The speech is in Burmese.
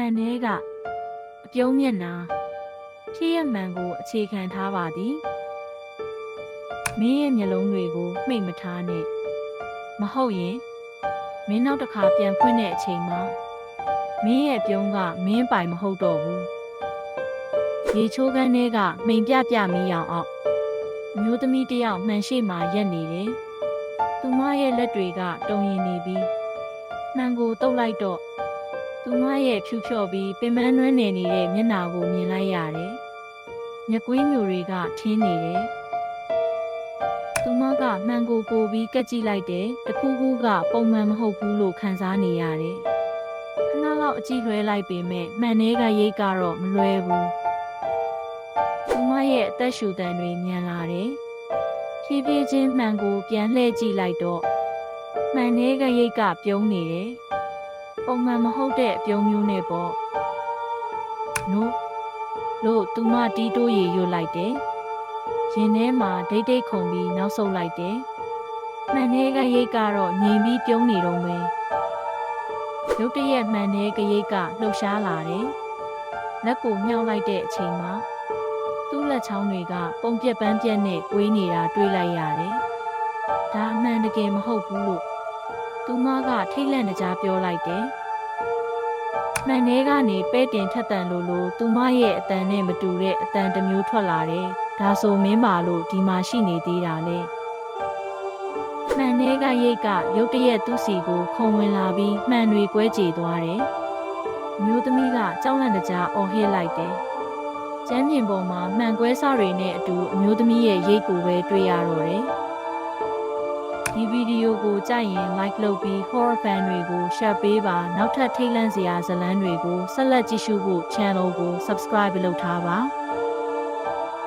မှန်တဲ့ကအပြုံးမျက်နှာဖြစ်ရမှန်ကိုအခြေခံထားပါသည်မင်းရဲ့မျက်လုံးတွေကိုမှိတ်မထားနဲ့မဟုတ်ရင်မင်းနောက်တစ်ခါပြန်ဖွင့်တဲ့အချိန်မှာမင်းရဲ့ပြုံးကမင်းပိုင်မဟုတ်တော့ဘူးရေချိုးခန်းထဲကမိန်ပြမီးရောင်အောင်အမျိုးသမီးတစ်ယောက်မှန်ရှိမှရက်နေတယ်သူမရဲ့လက်တွေကတုံရင်နေပြီးမှန်ကိုတုပ်လိုက်တော့သူမရဲ့ဖြူဖြော့ပြီးပင်ပန်းနွမ်းနယ်နေတဲ့မျက်နှာကိုမြင်လိုက်ရတယ်မျက်ကွင်းမျိုးတွေကထင်းနေတယ်သူမကမှန်ကိုပိုပြီးကက်ကြည့်လိုက်တယ်တခုခုကပုံမှန်မဟုတ်ဘူးလို့ခံစားနေရတယ်ခဏလောက်အကြည့်လွှဲလိုက်ပေမဲ့မှန်ထဲကရိတ်ကတော့မလွဲဘူးသူမရဲ့အသက်ရှူတန်တွေမြန်လာတယ်ဖြည်းဖြည်းချင်းမှန်ကိုပြန်လှည့်ကြည့်လိုက်တော့မှန်ထဲကရိတ်ကပြုံးနေတယ်ပုံမှန်မဟုတ်တဲ့အပြုံးမျိုးနဲ့ပေါ့နို့လို့သူမတီးတိုးရေရွတ်လိုက်တယ်ရင်ထဲမှာဒိတ်ဒိတ်ခုန်ပြီးနောက်ဆုတ်လိုက်တယ်မှန်ထဲကရိတ်ကတော့ငြိမ်ပြီးပြုံးနေတော့မယ်ရုတ်တရက်မှန်ထဲကရိတ်ကလှုပ်ရှားလာတယ်လက်ကိုမြှောက်လိုက်တဲ့အချိန်မှာသူ့လက်ချောင်းတွေကပုံပြက်ပန်းပြက်နဲ့ကွေးနေတာတွေ့လိုက်ရတယ်ဒါအမှန်တကယ်မဟုတ်ဘူးလို့သူမကထိတ်လန့်တကြားပြောလိုက်တယ်မှန်ထဲကနေပဲ့တင်ထက်တန်လို့သူမရဲ့အတန်နဲ့မတူတဲ့အတန်တစ်မျိုးထွက်လာတယ်ဒါဆိုမင်းပါလို့ဒီမှာရှိနေသေးတာလေမှန်ထဲကရိတ်ကရုတ်တရက်သူ့စီကိုခုံဝင်လာပြီးမှန်တွေကွဲကြေသွားတယ်မျိုးသမီးကကြောက်လန့်တကြားအော်ဟစ်လိုက်တယ်ကျမ်းပြင်ပေါ်မှာမှန်ကွဲစတွေနဲ့အတူအမျိုးသမီးရဲ့ရိတ်ကိုပဲတွေ့ရတော့တယ်ဒီဗီဒီယိုကိုကြိုက်ရင် like လုပ်ပြီး horror fan တွေကို share ပေးပါနောက်ထပ်ထိတ်လန့်စရာဇာတ်လမ်းတွေကိုဆက်လက်ကြည့်ရှုဖို့ channel ကို subscribe လုပ်ထားပါ